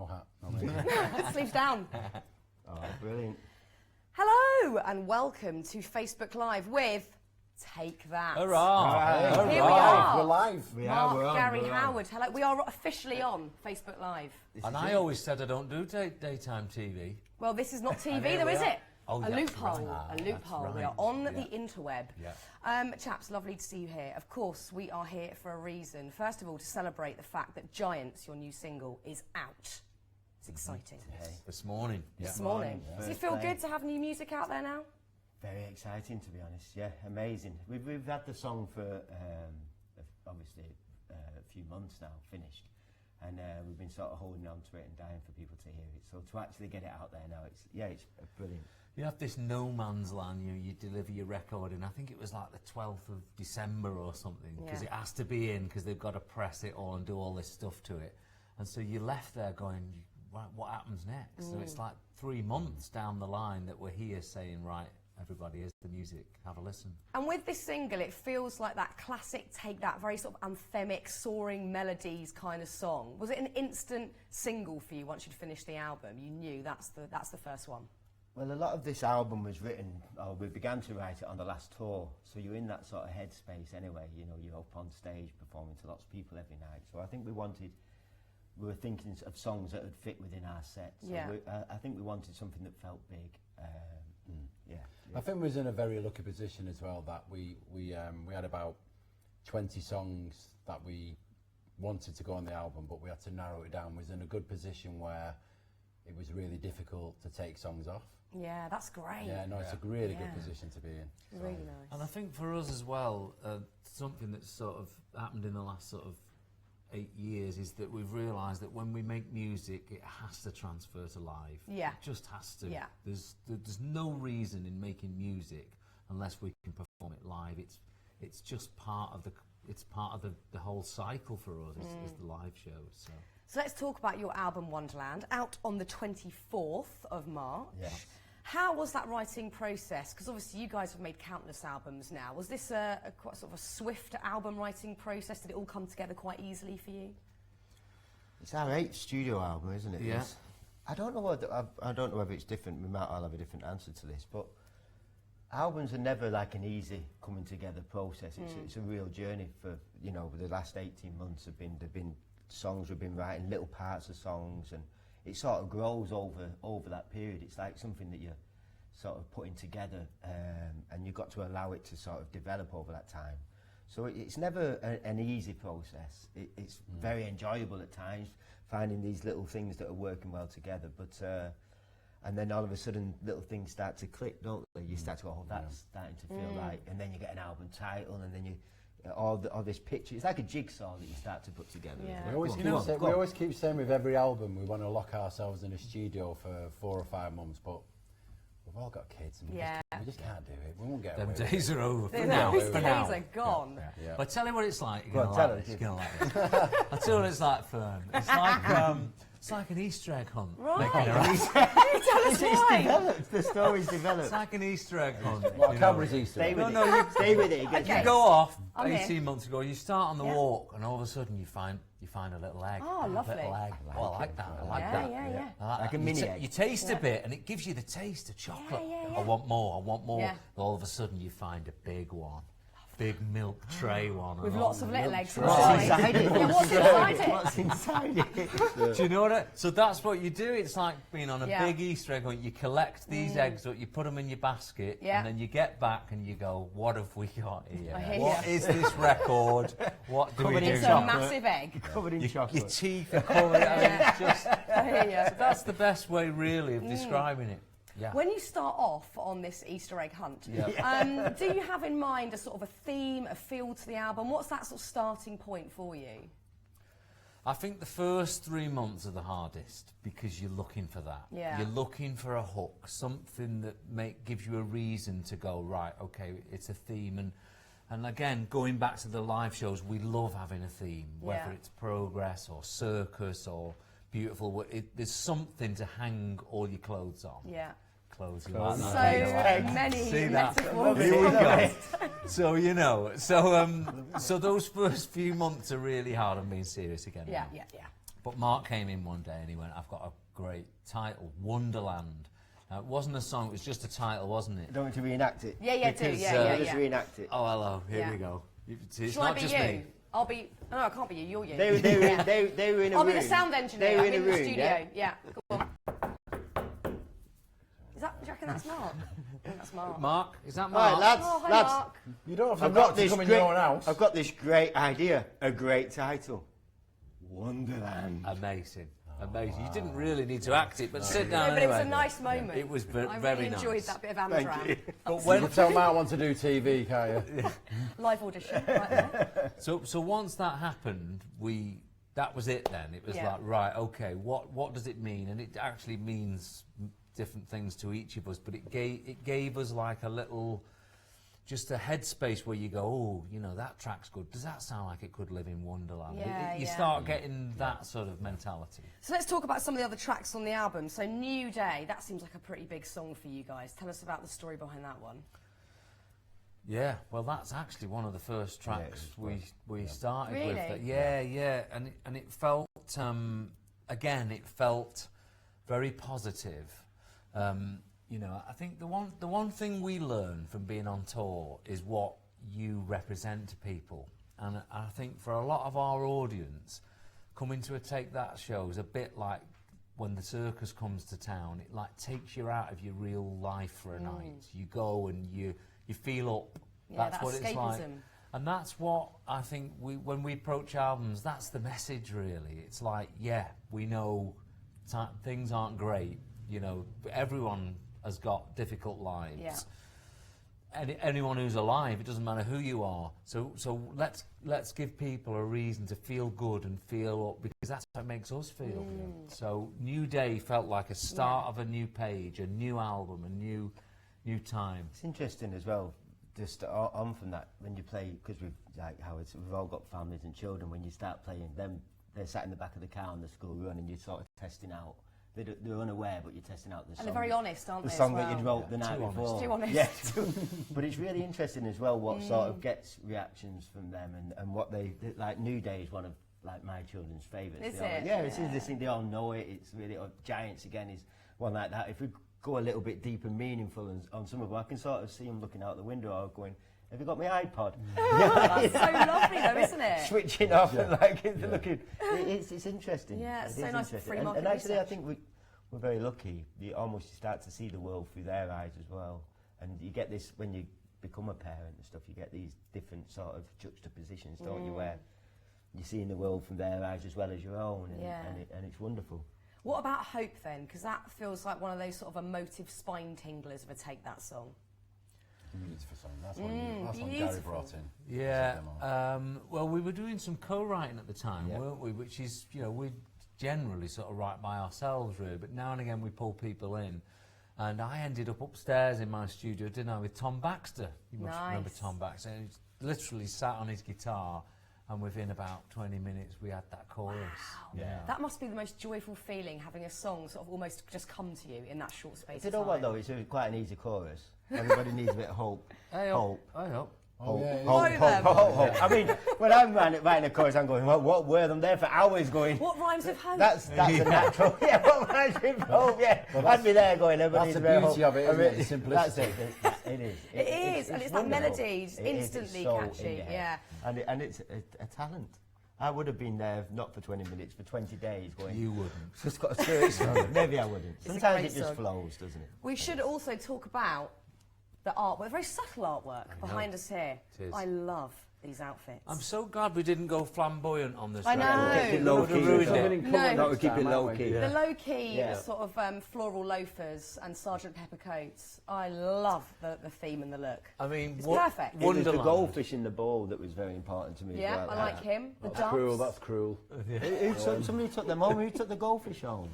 no hat. No Sleeves down. Oh, brilliant. Hello and welcome to Facebook Live with Take That. Hurrah! Here we are. We're live. Mark, we're on, Gary, we're on. Howard. Hello. We are officially on Facebook Live. And I always said I don't do daytime TV. Well, this is not TV, here though, we is are. it? Oh, a that's loophole. right. A loophole. That's We are right. on the Yeah. interweb. Yeah. Chaps, lovely to see you here. Of course, we are here for a reason. First of all, to celebrate the fact that Giants, your new single, is out. It's exciting. This morning. This morning. Yeah. Does it feel good to have new music out there now? Very exciting, to be honest. Yeah, amazing. We've had the song for obviously a few months now, finished, and we've been sort of holding on to it and dying for people to hear it. So to actually get it out there now, it's brilliant. You have this no man's land, you deliver your record in, I think it was like the 12th of December or something, because Yeah. it has to be in, because they've got to press it all and do all this stuff to it. And so you're left there going, right, what happens next? So it's like 3 months down the line that we're here saying, right, everybody, here's the music, have a listen. And with this single, it feels like that classic Take That, very sort of anthemic, soaring melodies kind of song. Was it an instant single for you once you'd finished the album? You knew that's the first one? Well, a lot of this album was written, or we began to write it on the last tour, so you're in that sort of headspace anyway, you know, you're up on stage performing to lots of people every night. So I think we were thinking of songs that would fit within our set. So Yeah. I think we wanted something that felt big. Yeah. I think we was in a very lucky position as well that we had about 20 songs that we wanted to go on the album, but we had to narrow it down. We was in a good position where it was really difficult to take songs off. Yeah, that's great. Yeah, no, it's a really Yeah. good position to be in. So. Really nice. And I think for us as well, something that's sort of happened in the last sort of 8 years is that we've realised that when we make music, it has to transfer to live. Yeah. It just has to. Yeah. There's no reason in making music unless we can perform it live. It's just part of the whole cycle for us is the live shows. So let's talk about your album Wonderland, out on the 24th of March. Yeah. How was that writing process? Because obviously you guys have made countless albums now. Was this a quite sort of a swift album writing process? Did it all come together quite easily for you? It's our 8th studio album, isn't it? Yeah. I don't know whether it's different. We might all have a different answer to this, but albums are never like an easy coming together process. It's a real journey. For the last 18 months there've been songs we've been writing, little parts of songs, and it sort of grows over that period. It's like something that you're sort of putting together, and you've got to allow it to sort of develop over that time. So it's never an easy process. It's very enjoyable at times, finding these little things that are working well together. But and then all of a sudden, little things start to click, don't they? You start to go, oh, that's starting to feel like, and then you get an album title, and then you all this picture. It's like a jigsaw that you start to put together. Yeah. We always keep saying with every album we want to lock ourselves in a studio for 4 or 5 months, but we've all got kids and we just can't do it. We won't get Them away with days it. are over for Those now. days For now. are gone. Yeah. But tell you what it's like. Go on, tell us. You're gonna like this. I'll tell you what it's like, Fern. It's like an Easter egg hunt. Right. Making a- Tell us why. Developed. The story's It's developed. like an Easter egg hunt. What you a know. Cadbury's Easter Stay egg. with No, it. Stay with it. It gets Okay. You go off I'm here. 18 months ago, you start on the Yeah. walk, and all of a sudden you find a little egg. Oh, lovely. Little egg. Oh, I like that. I like Yeah, that. yeah. I like Like that. a mini you, egg. you taste a bit, and it gives you the taste of chocolate. yeah. I want more. I want more. Yeah. All of a sudden, you find a big one, big milk tray one, With and lots all- of little eggs What's inside. inside it? Yeah, what's inside it? What's inside it? Do you know what? So that's what you do. It's like being on a Yeah. big Easter egg hunt. You collect these eggs, you put them in your basket, Yeah. and then you get back and you go, "What have we got here? I hear What ya. is this record? What do we Covered do?" in It's a chocolate. massive egg. Covered in Your chocolate. teeth are covered. I mean, it's just, I hear you. that's the best way, really, of describing it. Yeah. When you start off on this Easter egg hunt, do you have in mind a sort of a theme, a feel to the album? What's that sort of starting point for you? I think the first 3 months are the hardest because you're looking for that. Yeah. You're looking for a hook, something that gives you a reason to go, right, okay, it's a theme. And again, going back to the live shows, we love having a theme, whether Yeah. it's progress or circus or beautiful. There's something to hang all your clothes on. Yeah. Clothes. You So like that? many See that? metaphors. Here we go. So so those first few months are really hard. I'm being serious again. Yeah, now. yeah. But Mark came in one day and he went, I've got a great title, Wonderland. Now, it wasn't a song, it was just a title, wasn't it? Don't want to reenact it. Yeah, do. Because, Yeah. Just reenact it. Oh, hello, here Yeah. we go. It's Shall I not be just you? me. I'll be. No, I can't be you. You're you. They were in a I'll room. be the sound engineer. They were I'm in a the room, studio. yeah? Go on. Is that? Do you reckon that's Mark? I think that's Mark. Mark, is that All Mark? right, lads, Oh, hi, lads. Mark. You don't have I've to got not to this come in great. your own house. I've got this great idea, a great title, Wonderland. Amazing. Amazing. You didn't really need to act it, but sit down No, but it was a anyway. nice moment. It was I very really enjoyed nice. that bit of Amdram. But You when, can tell Mark wants to do TV, can't you? Live audition. Right there. so once that happened, that was it then. It was Yeah. like, right, okay, what does it mean? And it actually means different things to each of us, but it gave us like a little, just a headspace where you go, oh, you know, that track's good. Does that sound like it could live in Wonderland? Yeah, You yeah. start getting that sort of mentality. So let's talk about some of the other tracks on the album. So New Day, that seems like a pretty big song for you guys. Tell us about the story behind that one. Yeah, well, that's actually one of the first tracks we started with. Really? Yeah, and it felt again, it felt very positive. You know, I think the one thing we learn from being on tour is what you represent to people, and I think for a lot of our audience, coming to a Take That show is a bit like when the circus comes to town. It like takes you out of your real life for a night. You go and you feel up. Yeah, That's that what it's like. escapism. And that's what I think when we approach albums, that's the message really. It's like, yeah, we know things aren't great. You know, everyone has got difficult lives. Yeah. Anyone who's alive, it doesn't matter who you are. So let's give people a reason to feel good and feel up, because that's what makes us feel. So New Day felt like a start of a new page, a new album, a new time. It's interesting as well, just on from that, when you play, because we've all got families and children, when you start playing them, they're sat in the back of the car on the school run and you're sort of testing out. They're unaware, but you're testing out the song. And they're very honest, aren't the they? song as that well? you'd wrote the night Too honest. before. Too honest. Yeah, but it's really interesting as well what sort of gets reactions from them and what they like. New Day is one of like my children's favourites. Is They all- it? Yeah, it's this thing, they all know it. It's really Giants again is one like that. If we go a little bit deep and meaningful on some of them, I can sort of see them looking out the window or going, "Have you got my iPod?" That's so lovely though, isn't it? Switching off and like looking. It's interesting. Yeah, it's It so is nice for interesting. free And market actually, I research. think we're very lucky. You almost start to see the world through their eyes as well, and you get this when you become a parent and stuff. You get these different sort of juxtapositions, don't you? Where you're seeing the world from their eyes as well as your own, and it's wonderful. What about Hope then? Because that feels like one of those sort of emotive spine tinglers of a Take That song. Beautiful song. That's one Gary beautiful. brought in. Yeah. Well, we were doing some co-writing at the time, Yeah. weren't we? Which is, you know, we generally sort of write by ourselves, really. But now and again, we pull people in. And I ended up upstairs in my studio, didn't I, with Tom Baxter. You must remember Nice. Tom Baxter. He literally sat on his guitar, and within about 20 minutes, we had that chorus. Yeah. That must be the most joyful feeling, having a song sort of almost just come to you in that short space You of know time. what though? It's quite an easy chorus. Everybody needs a bit of hope. Hope. I hope. Oh, yeah, yeah. Hope, Know hope, them. hope, hope. I mean, when I'm writing a chorus, I'm going, what word? I'm there for hours going. What rhymes with hope? That's a natural. Yeah, what rhymes with hope? Yeah, I'd be there going. Everybody that's needs the a bit beauty of it, isn't it? The That's simplicity. it. It is. It is, and it's that wonderful. melody, just It is, instantly it's so catchy, in there. yeah. And it's a talent. I would have been there not for 20 minutes, for 20 days going. You wouldn't. Just got a serious song. Maybe I wouldn't. a Sometimes great it just song. flows, doesn't it? We should also talk about the artwork, very subtle artwork behind us here. It is. I love these outfits. I'm so glad we didn't go flamboyant on this I record. know. Keep it No. low Would have key. ruined Something it. in No. colour No, we next keep time, it low aren't we? key. The low-key Yeah. sort of floral loafers and Sergeant Pepper coats. I love the theme and the look. I mean, It's what, perfect. It was the Wonderland. goldfish in the bowl that was very important to me. Yeah, as well. I like him. The That's doves. cruel, that's cruel. Somebody took them home. Who took the goldfish home?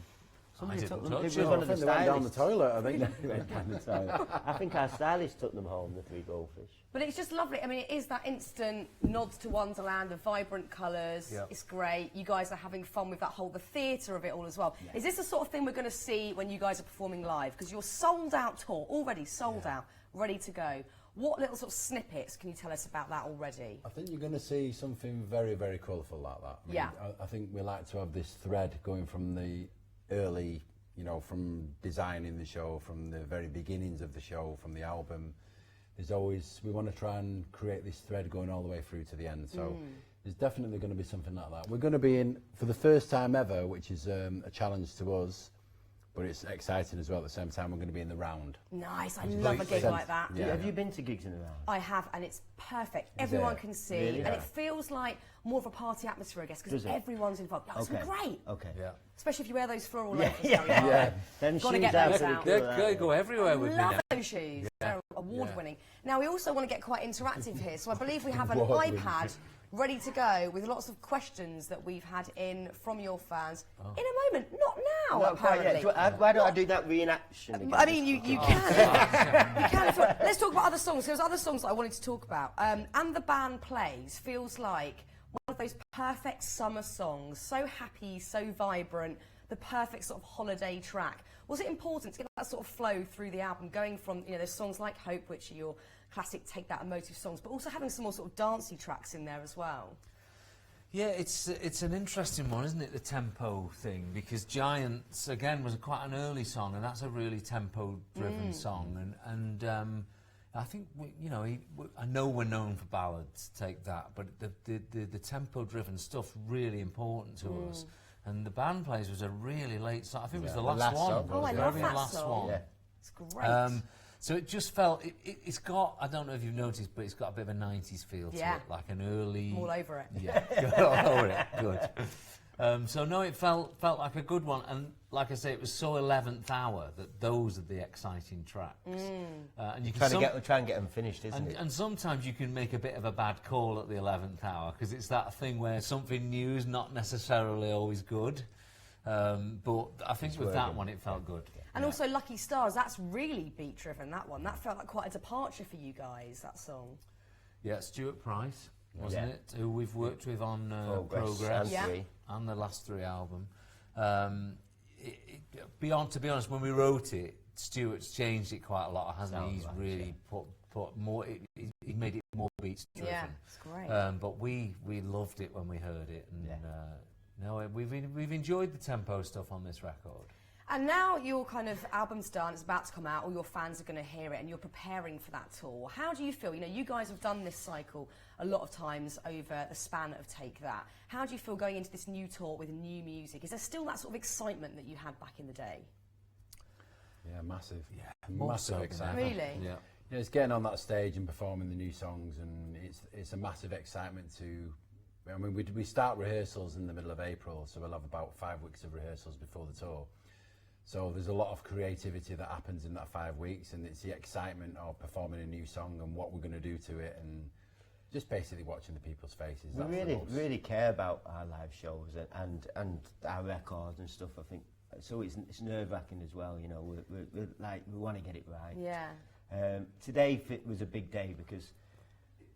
Somebody didn't took them. touch It was them. one I of the think they went down the stylists. toilet, I think. They went down the toilet. I think our stylist took them home, the 3 goldfish. But it's just lovely. I mean, it is that instant nods to Wonderland, the vibrant colours. Yeah. It's great. You guys are having fun with that whole, the theatre of it all as well. Is this the sort of thing we're going to see when you guys are performing live? Because you're sold out tour, already sold out, ready to go. What little sort of snippets can you tell us about that already? I think you're going to see something very, very colourful like that. I mean, Yeah. I think we like to have this thread going from the early, you know, from designing the show, from the very beginnings of the show, from the album. There's always, we want to try and create this thread going all the way through to the end. So there's definitely going to be something like that. We're going to be in, for the first time ever, which is a challenge to us, but it's exciting as well at the same time, we're going to be in the round. Nice, I love a gig like that. Yeah. Have you been to gigs in the round? I have, and it's perfect. Everyone can see, Really? and Yeah. it feels like more of a party atmosphere, I guess, because Does it? everyone's involved. Oh, it's great, Okay. Yeah. especially if you wear those floral Yeah, loafers. yeah, Gary. yeah. Them Gotta shoes get are those pretty out. cool, They aren't go everywhere with me Love now. those shoes. They're award winning. Now, we also want to get quite interactive here, so I believe we have an Award-winning. iPad ready to go with lots of questions that we've had in from your fans in a moment. Not now, Not quite yet. apparently. Why don't I do that reenaction again? I mean, you can. You can. Let's talk about other songs. There's other songs that I wanted to talk about. And the Band Plays feels like one of those perfect summer songs. So happy, so vibrant. The perfect sort of holiday track. Was it important to get that sort of flow through the album, going from, you know, there's songs like Hope, which are your classic Take That emotive songs, but also having some more sort of dancey tracks in there as well? Yeah, it's an interesting one, isn't it, the tempo thing? Because Giants, again, was quite an early song, and that's a really tempo-driven song. And I think, I know we're known for ballads, Take That, but the tempo-driven stuff really important to us. And the Band Plays was a really late song. I think it was the last last one. song. Oh, I The love very that last song. one. Yeah. It's great. So it just felt, it's got, I don't know if you've noticed, but it's got a bit of a 90s feel to Yeah. it, like an early... I'm all over it. Yeah, all over it, good. So no, it felt like a good one, and like I say, it was so 11th hour that those are the exciting tracks. And you can Try and get them finished, isn't it? and sometimes you can make a bit of a bad call at the 11th hour, because it's that thing where something new is not necessarily always good. But I think with that working. one, it felt good. And also Lucky Stars, that's really beat driven, that one. That felt like quite a departure for you guys, that song. Yeah, Stuart Price, wasn't Yeah. it? Who we've worked with on Progress Progress and Yeah. Three. and the last three album. To be honest, when we wrote it, Stuart's changed it quite a lot, hasn't he? Sounds He's like, really put more. He made it more beats driven. Yeah, it's great. But we loved it when we heard it, and Yeah. no, we've enjoyed the tempo stuff on this record. And now your kind of album's done, it's about to come out, all your fans are going to hear it, and you're preparing for that tour. How do you feel? You know, you guys have done this cycle a lot of times over the span of Take That. How do you feel going into this new tour with new music? Is there still that sort of excitement that you had back in the day? Yeah, massive. Yeah, Massive excitement. Really? Yeah. Yeah, it's getting on that stage and performing the new songs, and it's a massive excitement to. I mean, we start rehearsals in the middle of April, so we'll have about 5 weeks of rehearsals before the tour. So there's a lot of creativity that happens in that 5 weeks, and it's the excitement of performing a new song and what we're going to do to it, and just basically watching the people's faces. We That's the really, most- really care about our live shows and our records and stuff. I think so. It's nerve wracking as well. You know, we're like we want to get it right. Yeah. Today was a big day because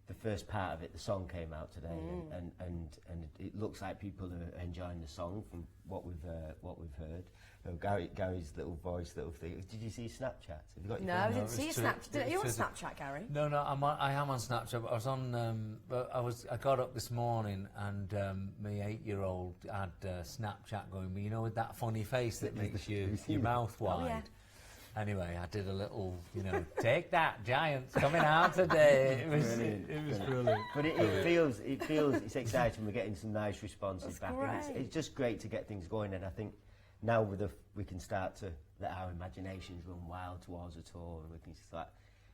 the first part of it, the song came out today, and it looks like people are enjoying the song from what we've heard. Gary's little voice, little thing. Did you see Snapchat? Have you got your No, I phone? didn't it see your was to- Snapchat. Are you on to the- Snapchat, Gary? No, I am on Snapchat. But I was on. But I got up this morning, and my 8-year-old had Snapchat going. You know, with that funny face that makes your mouth wide. Oh, yeah. Anyway, I did a little, take that, Giants coming out today. It was brilliant. But it feels it's exciting. We're getting some nice responses That's back. And great. it's just great to get things going. And I think now we can start to let our imaginations run wild towards a tour, and we can start.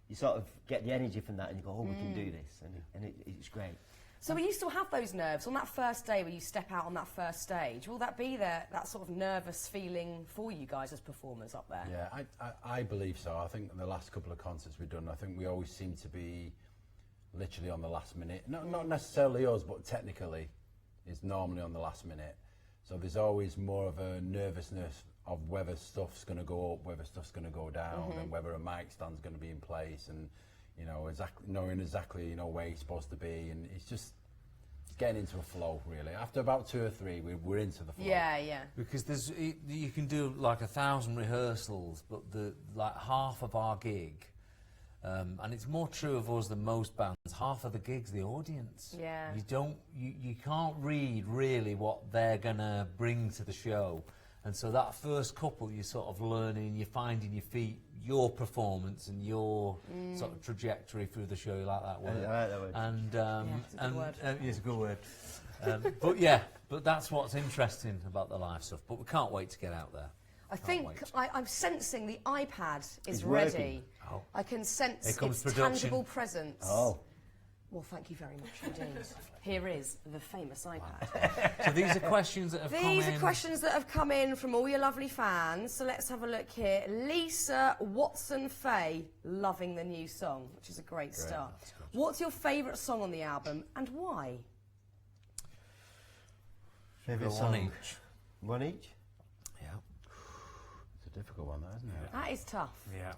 You sort of get the energy from that, and you go, "Oh, we can do this," and it's great. So will you still have those nerves on that first day where you step out on that first stage? Will that be there, that sort of nervous feeling for you guys as performers up there? Yeah, I believe so. I think the last couple of concerts we've done, I think we always seem to be literally on the last minute. Not necessarily us, but technically, it's normally on the last minute. So there's always more of a nervousness of whether stuff's going to go up, whether stuff's going to go down, and whether a mic stand's going to be in place, and knowing exactly where you're supposed to be, and it's getting into a flow really. After about 2 or 3, we're into the flow. Yeah. Because you can do like 1,000 rehearsals, but like half of our gig And it's more true of us than most bands. Half of the gigs, the audience. Yeah. You can't read really what they're gonna bring to the show. And so that first couple, you're sort of learning, you're finding your feet, your performance and your sort of trajectory through the show. You like that word? I like that word. And it's a good word. It's a good word. But that's what's interesting about the live stuff. But we can't wait to get out there. I think I'm sensing the iPad is It's ready. working. Oh. I can sense Here comes its production. tangible presence. Oh. Well, thank you very much indeed. Here is the famous iPad. So these are questions that have come in. These are questions that have come in from all your lovely fans. So let's have a look here. Lisa Watson-Fay, loving the new song, which is a great start. What's your favourite song on the album and why? Favourite Go song? one each. One each? Yeah. It's a difficult one, that, isn't it? That is tough. Yeah.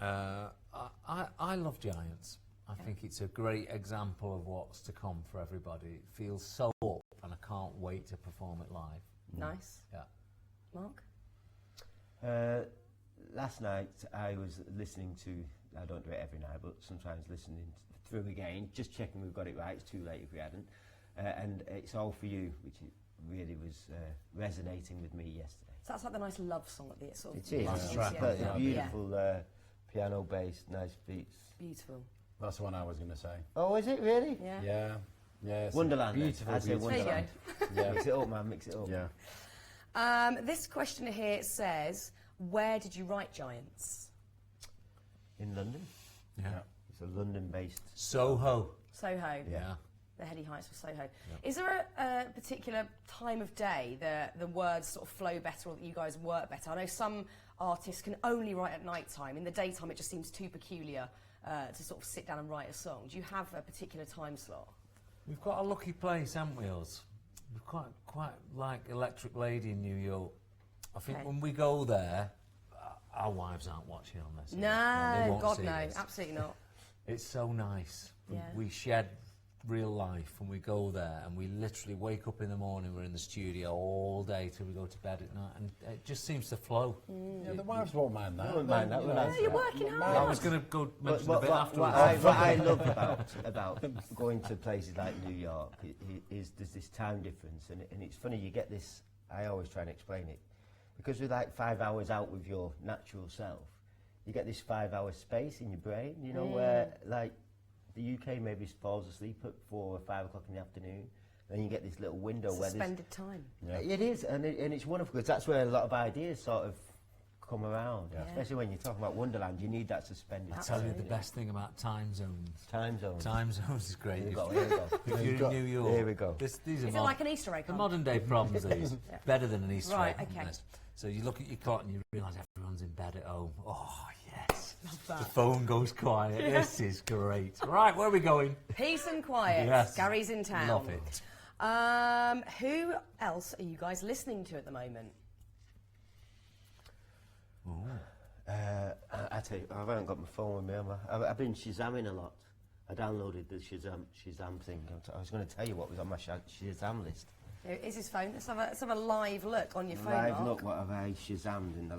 I love Giants. I think it's a great example of what's to come for everybody. It feels so up, and I can't wait to perform it live. Nice. Yeah. Mark? Last night I was listening to, I don't do it every night, but sometimes listening through again, just checking we've got it right. It's too late if we hadn't. And It's All For You, which really was resonating with me yesterday. So that's like the nice love song at the sort of It is. last It's track. got Yeah. a beautiful piano bass, nice beats. Beautiful. That's the one I was going to say. Oh, is it really? Yeah. Yeah. Yeah. It's a Wonderland. then. Beautiful, I'd say beautiful. There you Wonderland. Yeah. Mix it up, man. Mix it up. Yeah. This question here says, where did you write Giants? In London. Yeah. It's a London-based. Soho. Soho. Yeah. The Heady Heights of Soho. Is there a particular time of day that the words sort of flow better or that you guys work better? I know some artists can only write at night time. In the daytime, it just seems too peculiar to sort of sit down and write a song. Do you have a particular time slot? We've got a lucky place, haven't we, us? We're quite like Electric Lady in New York. I think Okay. when we go there, our wives aren't watching on this. They No, won't God see no, this. absolutely not. It's so nice. Yeah. We shed real life when we go there, and we literally wake up in the morning, we're in the studio all day till we go to bed at night, and it just seems to flow. Yeah, the wives won't mind that. They won't mind that, You will know, they? No, you're working hard. I was going to go mention a bit afterwards. What I love about going to places like New York is there's this time difference, and it's funny, you get this, I always try and explain it, because we're like 5 hours out with your natural self, you get this 5 hour space in your brain, you know, where like the UK maybe falls asleep at 4 or 5 o'clock in the afternoon, then you get this little window where there's... Suspended time. Yeah. It is, and it's wonderful, because that's where a lot of ideas sort of come around, especially when you're talking about Wonderland, you need that suspended I'll tell you the time. best thing about time zones. Time zone. Time zones is great. Here we If- go, here we go. If you're in New York, Here we go. These are Is it like an Easter egg the hunt? modern day problems. These better than an Easter Right, egg. okay. This. So you look at your clock and you realise everyone's in bed at home. Oh yes, the phone goes quiet. This is great. Right, where are we going? Peace and quiet. Yes. Gary's in town. Love it. Who else are you guys listening to at the moment? I tell you, I haven't got my phone with me. I've been Shazamming a lot. I downloaded the Shazam thing. I was going to tell you what was on my Shazam list. Here is his phone. Let's have a live look on your phone, Live Mark. look, what have I Shazammed in the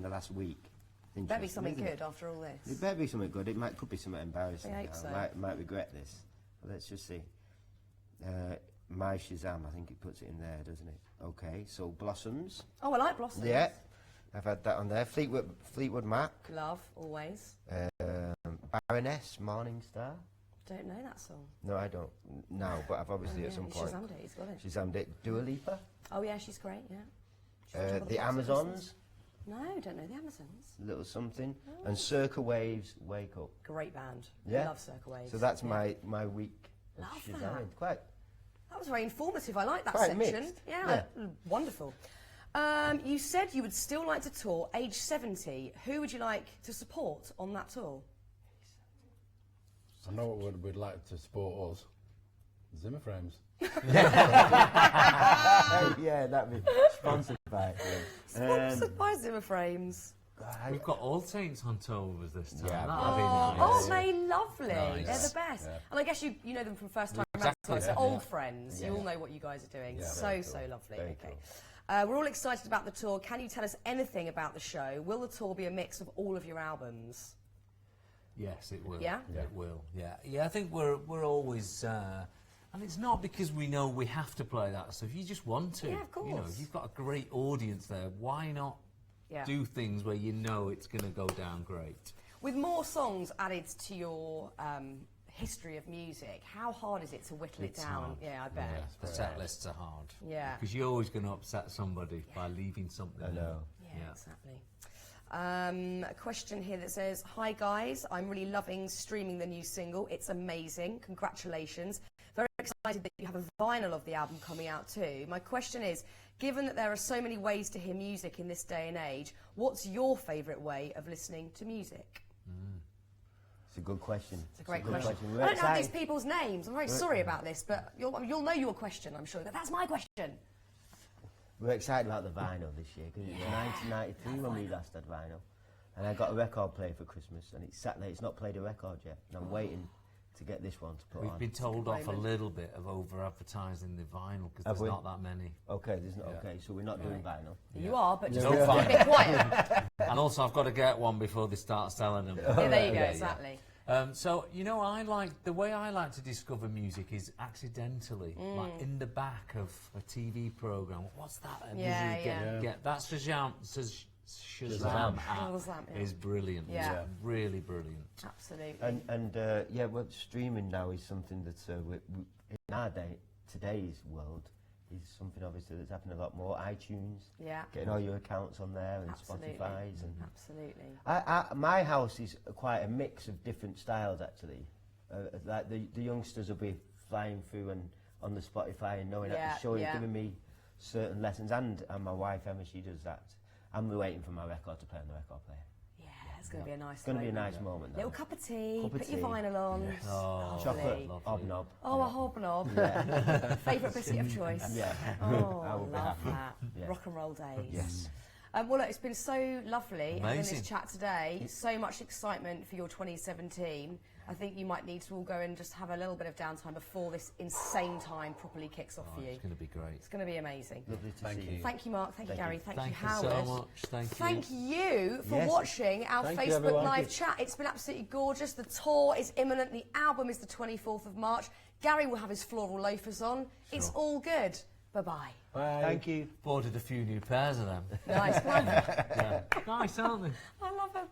last week? Better be something Interesting, isn't good after all It this. better be something good. Could be something embarrassing. I hope so. Might regret this. But let's just see. My Shazam, I think it puts it in there, doesn't it? Okay, so Blossoms. Oh, I like Blossoms. Yeah, I've had that on there. Fleetwood Mac. Love, always. Baroness, Morning Star. Don't know that song. No, I don't now, but I've obviously at some he's point. Shazammed it, he's got it. Shazammed it. Dua Lipa. Oh, yeah, she's great, yeah. She's on top of The box office Amazons, list. No, don't know the Amazons. little something. And Circa Waves, Wake Up. Great band. Yeah. Love Circle Waves. So that's Yeah. my week of Love Shazamming. that. Quite. That was very informative. I like that Quite section. mixed. Yeah, wonderful. You said you would still like to tour age 70. Who would you like to support on that tour? I know what we'd like to support us. Zimmer Frames. Yeah, that'd be sponsored by. Sponsored by Zimmer Frames. We've got All Saints on tour with us this time. Yeah. That'll be Oh, nice. aren't they lovely? Nice. They're the best. Yeah. And I guess you know them from first time Exactly, round, so yeah. old friends. Yeah. You all know what you guys are doing. Yeah. So, Very so cool. lovely. Very Okay. cool. We're all excited about the tour. Can you tell us anything about the show? Will the tour be a mix of all of your albums? Yes, it will. Yeah? It will. Yeah. Yeah, I think we're always, and it's not because we know we have to play that stuff. You just want to. Yeah, of You know, course. you've got a great audience there. Why not Yeah. do things where you know it's going to go down great? With more songs added to your history of music, how hard is it to whittle It's it down? hard. Yeah, I bet. Yeah, the set lists are hard. Yeah. Because you're always going to upset somebody by leaving something. I know. Yeah, Yeah. exactly. A question here that says, "Hi guys, I'm really loving streaming the new single. It's amazing. Congratulations. Very excited that you have a vinyl of the album coming out too. My question is, given that there are so many ways to hear music in this day and age, what's your favourite way of listening to music?" It's a good question. It's a great good question. We're I don't have these excited. people's names. I'm very sorry about this, but you'll know your question, I'm sure. That's my question. We're excited about the vinyl this year because it was 1993 when we last had vinyl, and I got a record player for Christmas, and it's sat there. It's not played a record yet, and I'm waiting to get this one to put We've on. been told off a moment. little bit of over-advertising the vinyl because Have there's we? not that many. Okay, there's not Yeah. okay, so we're not doing vinyl. You are, but just No a fine. bit quiet. And also, I've got to get one before they start selling them. Yeah, there you go, Yeah, yeah. exactly. So, you know, the way I like to discover music is accidentally, like in the back of a TV programme. What's that? And Yeah, usually yeah. get that Shazam app Shazam, yeah. is brilliant. Yeah. Really brilliant. Absolutely. And yeah, well, streaming now is something that in our today's world is something obviously that's happening a lot more. iTunes, Yeah. getting all your accounts on there, and Absolutely. Spotify's, and Absolutely. my house is quite a mix of different styles actually. Like the youngsters will be flying through and on the Spotify and knowing Yeah, showing, yeah. giving me certain lessons, and my wife Emma, she does that. I'm waiting for my record to play on the record player. Yeah, it's going to be a nice It's going to be a moment. nice moment. Little That. cup of tea, Cup of put your tea. vinyl on. Yes. Oh, Chocolate lovely. hobnob. Oh, a hobnob. Favourite biscuit of choice. Yeah. Oh, I will be love happy. that. Yeah. Rock and roll days. Yes. Well, look, it's been so lovely having Amazing. this chat today. So much excitement for your 2017. I think you might need to all go and just have a little bit of downtime before this insane time properly kicks off for you. It's going to be great. It's going to be amazing. Lovely to Thank see you. you. Thank you, Mark. Thank you, Thank Gary. you. Thank you, Thank you Howard. so much. Thank you. Thank you for Yes. watching our Thank you, Facebook everyone. Live chat. It's been absolutely gorgeous. The tour is imminent. The album is the 24th of March. Gary will have his floral loafers on. It's all good. Bye-bye. Bye. Thank you. Ordered a few new pairs of them. Nice. Yeah. Nice, aren't they? I love them.